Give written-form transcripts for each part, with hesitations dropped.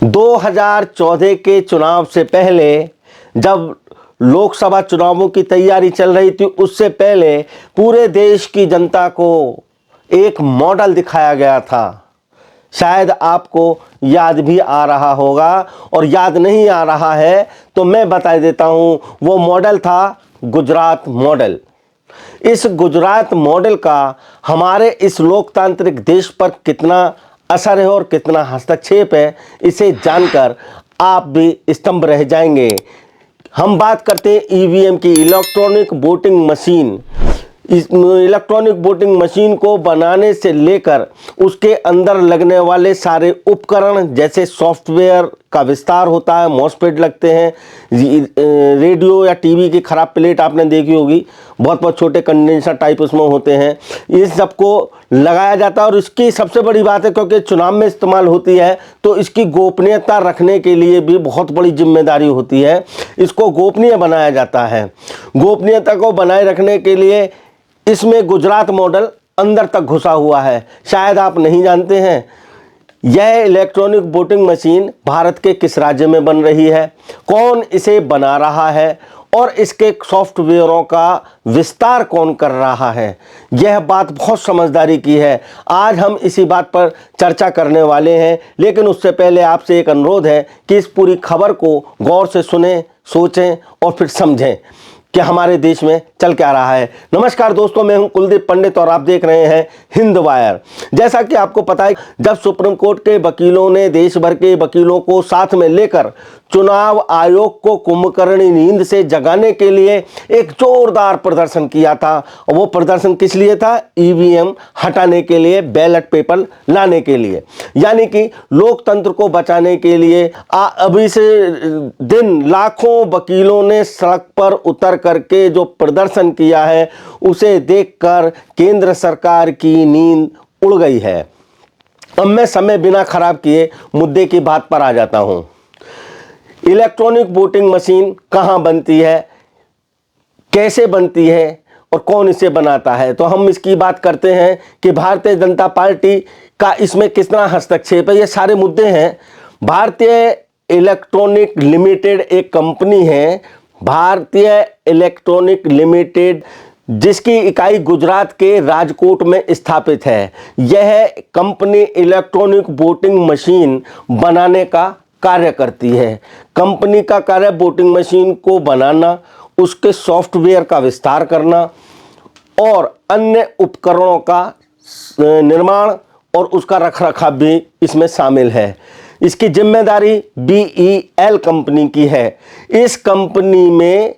2014 के चुनाव से पहले, जब लोकसभा चुनावों की तैयारी चल रही थी, उससे पहले पूरे देश की जनता को एक मॉडल दिखाया गया था। शायद आपको याद भी आ रहा होगा, और याद नहीं आ रहा है तो मैं बता देता हूं। वो मॉडल था गुजरात मॉडल। इस गुजरात मॉडल का हमारे इस लोकतांत्रिक देश पर कितना असर है और कितना हस्तक्षेप है, इसे जानकर आप भी स्तंभ रह जाएंगे। हम बात करते हैं ईवीएम की, इलेक्ट्रॉनिक वोटिंग मशीन। इस इलेक्ट्रॉनिक वोटिंग मशीन को बनाने से लेकर उसके अंदर लगने वाले सारे उपकरण, जैसे सॉफ्टवेयर का विस्तार होता है, मॉसफेट लगते हैं, रेडियो या टीवी की खराब प्लेट आपने देखी होगी, बहुत बहुत छोटे कंडेंसर टाइप उसमें होते हैं, इस सबको लगाया जाता है। और इसकी सबसे बड़ी बात है, क्योंकि चुनाव में इस्तेमाल होती है, तो इसकी गोपनीयता रखने के लिए भी बहुत बड़ी जिम्मेदारी होती है। इसको गोपनीय बनाया जाता है। गोपनीयता को बनाए रखने के लिए इसमें गुजरात मॉडल अंदर तक घुसा हुआ है। शायद आप नहीं जानते हैं, यह इलेक्ट्रॉनिक वोटिंग मशीन भारत के किस राज्य में बन रही है, कौन इसे बना रहा है और इसके सॉफ्टवेयरों का विस्तार कौन कर रहा है। यह बात बहुत समझदारी की है। आज हम इसी बात पर चर्चा करने वाले हैं, लेकिन उससे पहले आपसे एक अनुरोध है कि इस पूरी खबर को गौर से सुनें, सोचें और फिर समझें कि हमारे देश में चल क्या रहा है। नमस्कार दोस्तों, मैं हूं कुलदीप पंडित और आप देख रहे हैं हिंद वायर। जैसा कि आपको पता है, जब सुप्रीम कोर्ट के वकीलों ने देश भर के वकीलों को साथ में लेकर चुनाव आयोग को कुंभकर्णी नींद से जगाने के लिए एक जोरदार प्रदर्शन किया था, और वो प्रदर्शन किस लिए था? ईवीएम हटाने के लिए, बैलेट पेपर लाने के लिए, यानी कि लोकतंत्र को बचाने के लिए। अभी से दिन लाखों वकीलों ने सड़क पर उतर करके जो प्रदर्शन किया है, उसे देखकर केंद्र सरकार की नींद उड़ गई है। अब मैं समय बिना खराब किए मुद्दे की बात पर आ जाता हूं। इलेक्ट्रॉनिक वोटिंग मशीन कहां बनती है, कैसे बनती है और कौन इसे बनाता है? तो हम इसकी बात करते हैं कि भारतीय जनता पार्टी का इसमें कितना हस्तक्षेप है। ये सारे मुद्दे हैं। भारतीय इलेक्ट्रॉनिक लिमिटेड एक कंपनी है, भारतीय इलेक्ट्रॉनिक लिमिटेड, जिसकी इकाई गुजरात के राजकोट में स्थापित है। यह कंपनी इलेक्ट्रॉनिक वोटिंग मशीन बनाने का कार्य करती है। कंपनी का कार्य वोटिंग मशीन को बनाना, उसके सॉफ्टवेयर का विस्तार करना और अन्य उपकरणों का निर्माण और उसका रखरखाव भी इसमें शामिल है। इसकी जिम्मेदारी BEL कंपनी की है। इस कंपनी में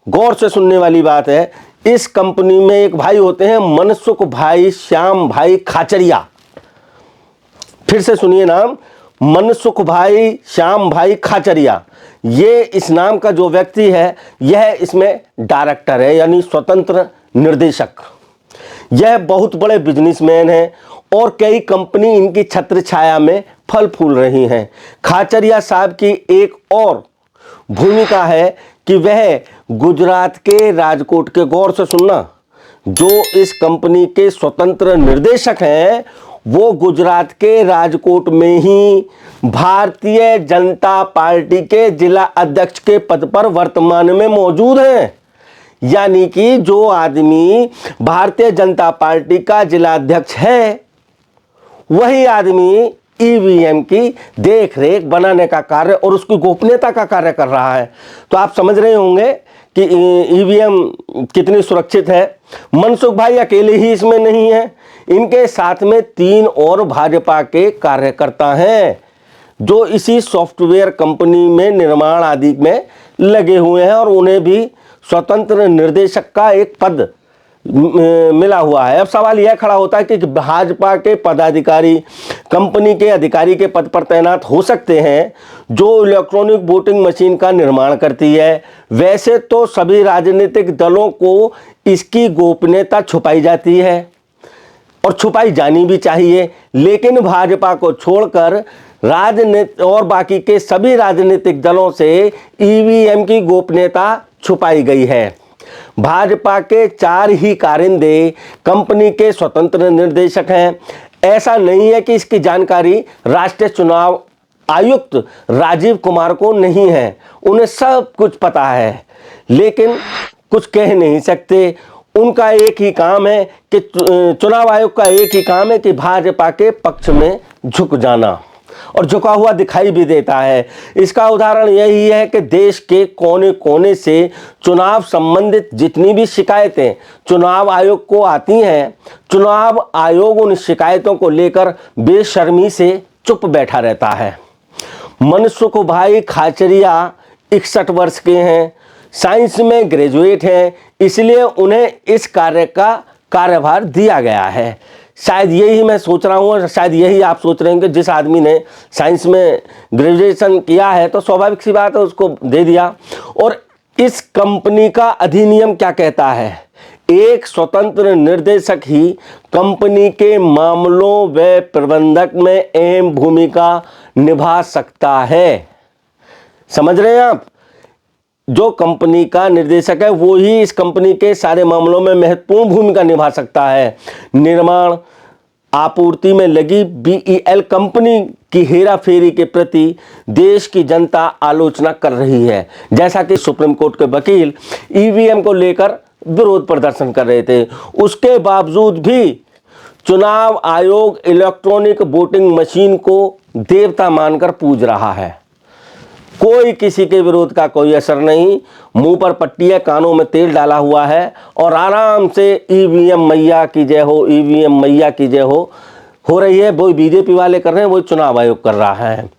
गौर से सुनने वाली बात है, इस कंपनी में एक भाई होते हैं, मनसुख भाई श्याम भाई खाचरिया। फिर से सुनिए नाम, मनसुख भाई श्याम भाई खाचरिया। ये इस नाम का जो व्यक्ति है, यह इसमें डायरेक्टर है, यानी स्वतंत्र निर्देशक। यह बहुत बड़े बिजनेसमैन हैं और कई कंपनी इनकी छत्र छाया में फल फूल रही हैं। खाचरिया साहब की एक और भूमिका है कि वह गुजरात के राजकोट के, गौर से सुनना, जो इस कंपनी के स्वतंत्र निर्देशक हैं, वो गुजरात के राजकोट में ही भारतीय जनता पार्टी के जिला अध्यक्ष के पद पर वर्तमान में मौजूद हैं। यानी कि जो आदमी भारतीय जनता पार्टी का जिला अध्यक्ष है, वही आदमी ईवीएम की देख रेख, बनाने का कार्य और उसकी गोपनीयता का कार्य कर रहा है। तो आप समझ रहे होंगे कि ईवीएम कितनी सुरक्षित है। मनसुख भाई अकेले ही इसमें नहीं है, इनके साथ में 3 और भाजपा के कार्यकर्ता हैं, जो इसी सॉफ्टवेयर कंपनी में निर्माण आदि में लगे हुए हैं, और उन्हें भी स्वतंत्र निर्देशक का एक पद मिला हुआ है। अब सवाल यह खड़ा होता है कि भाजपा के पदाधिकारी कंपनी के अधिकारी के पद पर तैनात हो सकते हैं, जो इलेक्ट्रॉनिक वोटिंग मशीन का निर्माण करती है। वैसे तो सभी राजनीतिक दलों को इसकी गोपनीयता छुपाई जाती है और छुपाई जानी भी चाहिए, लेकिन भाजपा को छोड़कर राजनीति और बाकी के सभी राजनीतिक दलों से ईवीएम की गोपनीयता छुपाई गई है। भाजपा के 4 ही कारिंदे कंपनी के स्वतंत्र निर्देशक हैं। ऐसा नहीं है कि इसकी जानकारी राष्ट्रीय चुनाव आयुक्त राजीव कुमार को नहीं है। उन्हें सब कुछ पता है लेकिन कुछ कह नहीं सकते। उनका एक ही काम है कि चुनाव आयोग का एक ही काम है कि भाजपा के पक्ष में झुक जाना, और झुका हुआ दिखाई भी देता है। इसका उदाहरण यही है कि देश के कोने कोने से चुनाव संबंधित जितनी भी शिकायतें चुनाव आयोग को आती हैं, चुनाव आयोग उन शिकायतों को लेकर बेशर्मी से चुप बैठा रहता है। मनसुख भाई खाचरिया 61 वर्ष के हैं, साइंस में ग्रेजुएट हैं, इसलिए उन्हें इस कार्य का कार्यभार दिया गया है। शायद यही मैं सोच रहा हूँ, शायद यही आप सोच रहे हैं कि जिस आदमी ने साइंस में ग्रेजुएशन किया है तो स्वाभाविक सी बात है उसको दे दिया। और इस कंपनी का अधिनियम क्या कहता है? एक स्वतंत्र निर्देशक ही कंपनी के मामलों व प्रबंधक में अहम भूमिका निभा सकता है। समझ रहे हैं आप? जो कंपनी का निर्देशक है वो ही इस कंपनी के सारे मामलों में महत्वपूर्ण भूमिका निभा सकता है। निर्माण आपूर्ति में लगी बीईएल कंपनी की हेराफेरी के प्रति देश की जनता आलोचना कर रही है। जैसा कि सुप्रीम कोर्ट के वकील ईवीएम को लेकर विरोध प्रदर्शन कर रहे थे, उसके बावजूद भी चुनाव आयोग इलेक्ट्रॉनिक वोटिंग मशीन को देवता मानकर पूज रहा है। कोई किसी के विरोध का कोई असर नहीं, मुंह पर पट्टी है, कानों में तेल डाला हुआ है और आराम से ईवीएम मैया की जय हो, ईवीएम मैया की जय हो रही है। वही बीजेपी वाले कर रहे हैं, वही चुनाव आयोग कर रहा है।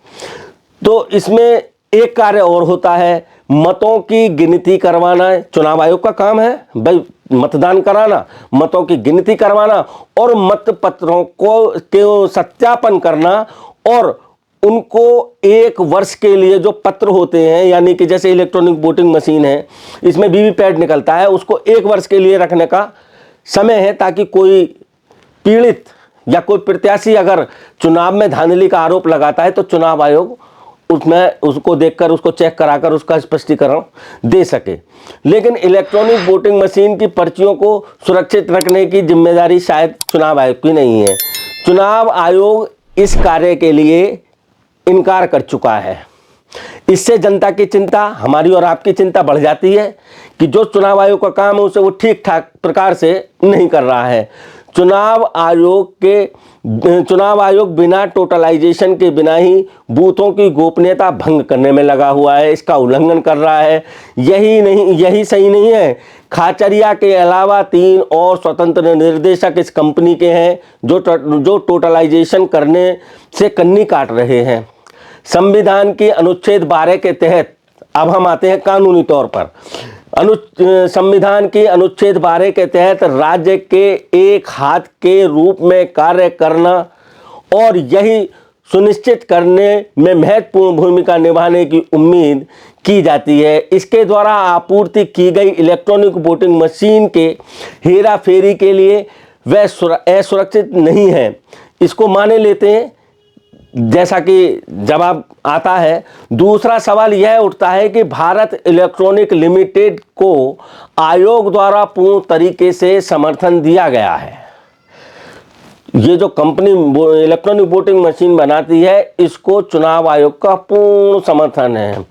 तो इसमें एक कार्य और होता है, मतों की गिनती करवाना। चुनाव आयोग का काम है भाई मतदान कराना, मतों की गिनती करवाना और मतपत्रों को सत्यापन करना, और उनको 1 वर्ष के लिए जो पत्र होते हैं, यानी कि जैसे इलेक्ट्रॉनिक वोटिंग मशीन है, इसमें वीवीपैट निकलता है, उसको 1 वर्ष के लिए रखने का समय है, ताकि कोई पीड़ित या कोई प्रत्याशी अगर चुनाव में धांधली का आरोप लगाता है तो चुनाव आयोग उसमें उसको देखकर उसको चेक कराकर उसका स्पष्टीकरण दे सके। लेकिन इलेक्ट्रॉनिक वोटिंग मशीन की पर्चियों को सुरक्षित रखने की जिम्मेदारी शायद चुनाव आयोग की नहीं है। चुनाव आयोग इस कार्य के लिए इनकार कर चुका है। इससे जनता की चिंता, हमारी और आपकी चिंता बढ़ जाती है कि जो चुनाव आयोग का काम है उसे वो ठीक ठाक प्रकार से नहीं कर रहा है। चुनाव आयोग बिना टोटलाइजेशन के बिना ही बूथों की गोपनीयता भंग करने में लगा हुआ है, इसका उल्लंघन कर रहा है। यही सही नहीं है। खाचरिया के अलावा 3 और स्वतंत्र निर्देशक इस कंपनी के हैं जो टोटलाइजेशन करने से कन्नी काट रहे हैं। संविधान की अनुच्छेद 12 के तहत, अब हम आते हैं कानूनी तौर पर, संविधान की अनुच्छेद 12 के तहत राज्य के एक हाथ के रूप में कार्य करना और यही सुनिश्चित करने में महत्वपूर्ण भूमिका निभाने की उम्मीद की जाती है। इसके द्वारा आपूर्ति की गई इलेक्ट्रॉनिक वोटिंग मशीन के हेराफेरी के लिए वह असुरक्षित नहीं है, इसको माने लेते हैं। जैसा कि जवाब आता है, दूसरा सवाल यह उठता है कि भारत इलेक्ट्रॉनिक लिमिटेड को आयोग द्वारा पूर्ण तरीके से समर्थन दिया गया है। ये जो कंपनी इलेक्ट्रॉनिक वोटिंग मशीन बनाती है, इसको चुनाव आयोग का पूर्ण समर्थन है।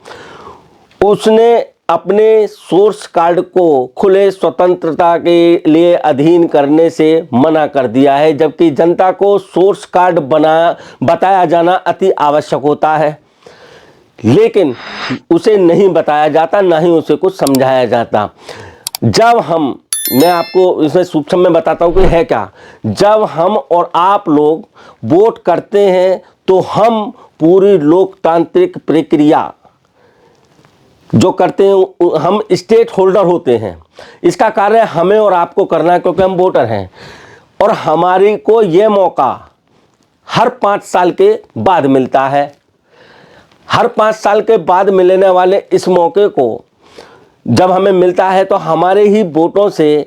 उसने अपने सोर्स कार्ड को खुले स्वतंत्रता के लिए अधीन करने से मना कर दिया है, जबकि जनता को सोर्स कार्ड बताया जाना अति आवश्यक होता है, लेकिन उसे नहीं बताया जाता, ना ही उसे कुछ समझाया जाता। मैं आपको इसमें सूक्ष्म में बताता हूँ कि है क्या। जब हम और आप लोग वोट करते हैं तो हम पूरी लोकतांत्रिक प्रक्रिया जो करते हैं, हम स्टेट होल्डर होते हैं। इसका कार्य हमें और आपको करना है क्योंकि हम वोटर हैं, और हमारी को ये मौका हर 5 साल के बाद मिलता है। हर 5 साल के बाद मिलने वाले इस मौके को जब हमें मिलता है तो हमारे ही वोटों से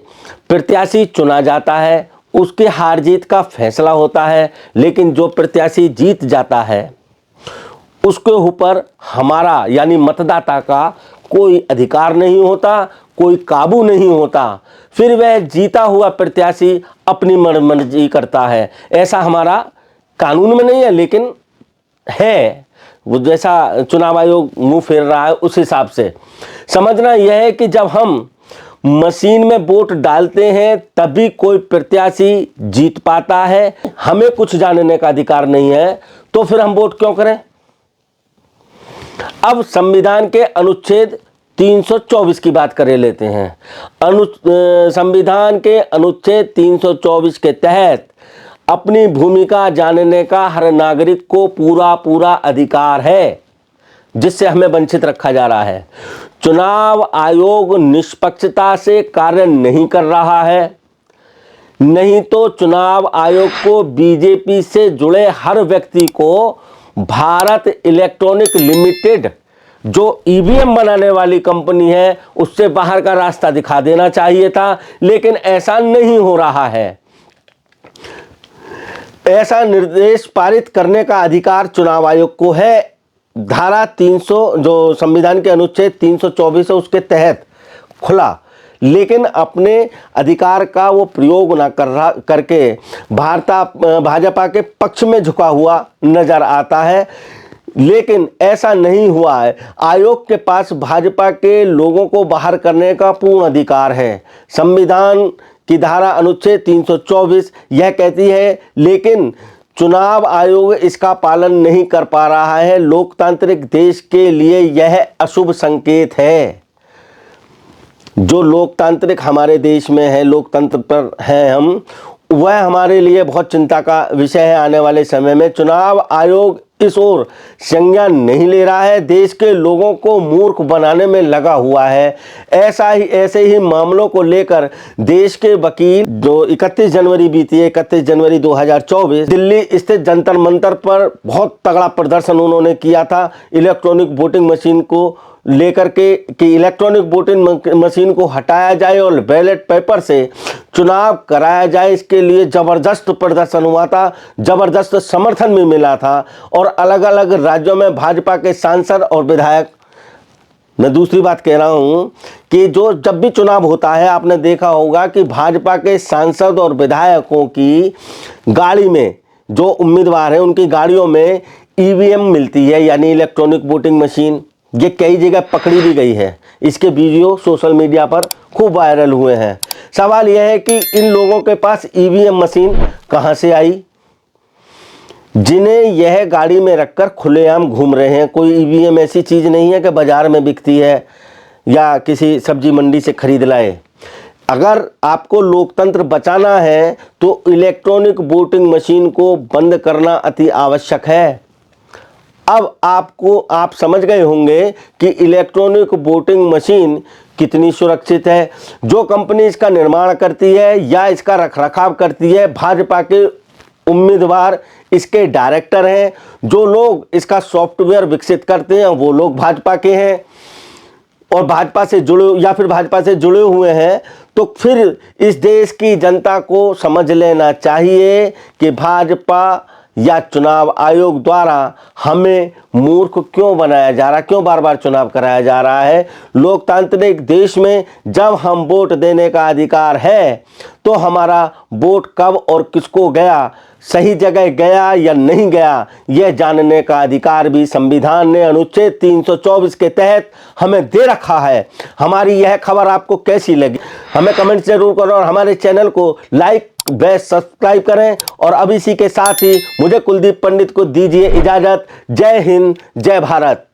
प्रत्याशी चुना जाता है, उसके हार जीत का फैसला होता है। लेकिन जो प्रत्याशी जीत जाता है उसके ऊपर हमारा यानी मतदाता का कोई अधिकार नहीं होता, कोई काबू नहीं होता। फिर वह जीता हुआ प्रत्याशी अपनी मनमर्जी करता है। ऐसा हमारा कानून में नहीं है, लेकिन है। वो जैसा चुनाव आयोग मुंह फेर रहा है उस हिसाब से समझना यह है कि जब हम मशीन में वोट डालते हैं तभी कोई प्रत्याशी जीत पाता है। हमें कुछ जानने का अधिकार नहीं है तो फिर हम वोट क्यों करें। अब संविधान के अनुच्छेद 324 की बात कर लेते हैं। संविधान के अनुच्छेद 324 के तहत अपनी भूमिका जानने का हर नागरिक को पूरा अधिकार है, जिससे हमें वंचित रखा जा रहा है। चुनाव आयोग निष्पक्षता से कार्य नहीं कर रहा है, नहीं तो चुनाव आयोग को बीजेपी से जुड़े हर व्यक्ति को भारत इलेक्ट्रॉनिक लिमिटेड जो ईवीएम बनाने वाली कंपनी है उससे बाहर का रास्ता दिखा देना चाहिए था, लेकिन ऐसा नहीं हो रहा है। ऐसा निर्देश पारित करने का अधिकार चुनाव आयोग को है। धारा 300 जो संविधान के अनुच्छेद 324 है उसके तहत खुला, लेकिन अपने अधिकार का वो प्रयोग ना करके भाजपा के पक्ष में झुका हुआ नजर आता है। लेकिन ऐसा नहीं हुआ है। आयोग के पास भाजपा के लोगों को बाहर करने का पूर्ण अधिकार है। संविधान की धारा अनुच्छेद 324 यह कहती है, लेकिन चुनाव आयोग इसका पालन नहीं कर पा रहा है। लोकतांत्रिक देश के लिए यह अशुभ संकेत है। जो लोकतांत्रिक हमारे देश में है, लोकतंत्र पर है हम, वह हमारे लिए बहुत चिंता का विषय है। आने वाले समय में चुनाव आयोग इस ओर संज्ञान नहीं ले रहा है, देश के लोगों को मूर्ख बनाने में लगा हुआ है। ऐसे ही मामलों को लेकर देश के वकील जो 31 जनवरी बीती है, 31 जनवरी 2024 दिल्ली स्थित जंतर मंतर पर बहुत तगड़ा प्रदर्शन उन्होंने किया था इलेक्ट्रॉनिक वोटिंग मशीन को लेकर के कि इलेक्ट्रॉनिक वोटिंग मशीन को हटाया जाए और बैलेट पेपर से चुनाव कराया जाए। इसके लिए ज़बरदस्त प्रदर्शन हुआ था, ज़बरदस्त समर्थन भी मिला था और अलग अलग राज्यों में भाजपा के सांसद और विधायक, मैं दूसरी बात कह रहा हूं कि जो जब भी चुनाव होता है आपने देखा होगा कि भाजपा के सांसद और विधायकों की गाड़ी में जो उम्मीदवार हैं उनकी गाड़ियों में ईवीएम मिलती है, यानी इलेक्ट्रॉनिक वोटिंग मशीन। ये कई जगह पकड़ी भी गई है, इसके वीडियो सोशल मीडिया पर खूब वायरल हुए हैं। सवाल यह है कि इन लोगों के पास ईवीएम मशीन कहां से आई, जिन्हें यह गाड़ी में रखकर खुलेआम घूम रहे हैं। कोई ईवीएम ऐसी चीज़ नहीं है कि बाजार में बिकती है या किसी सब्जी मंडी से खरीद लाए। अगर आपको लोकतंत्र बचाना है तो इलेक्ट्रॉनिक वोटिंग मशीन को बंद करना अति आवश्यक है। अब आप समझ गए होंगे कि इलेक्ट्रॉनिक वोटिंग मशीन कितनी सुरक्षित है। जो कंपनी इसका निर्माण करती है या इसका रखरखाव करती है, भाजपा के उम्मीदवार इसके डायरेक्टर हैं। जो लोग इसका सॉफ्टवेयर विकसित करते हैं वो लोग भाजपा के हैं और भाजपा से जुड़े हुए हैं। तो फिर इस देश की जनता को समझ लेना चाहिए कि भाजपा या चुनाव आयोग द्वारा हमें मूर्ख क्यों बनाया जा रहा है, क्यों बार बार चुनाव कराया जा रहा है। लोकतांत्रिक देश में जब हम वोट देने का अधिकार है तो हमारा वोट कब और किसको गया, सही जगह गया या नहीं गया, यह जानने का अधिकार भी संविधान ने अनुच्छेद 324 के तहत हमें दे रखा है। हमारी यह खबर आपको कैसी लगी हमें कमेंट जरूर करो और हमारे चैनल को लाइक व सब्सक्राइब करें। और अब इसी के साथ ही मुझे कुलदीप पंडित को दीजिए इजाजत। जय हिंद, जय भारत।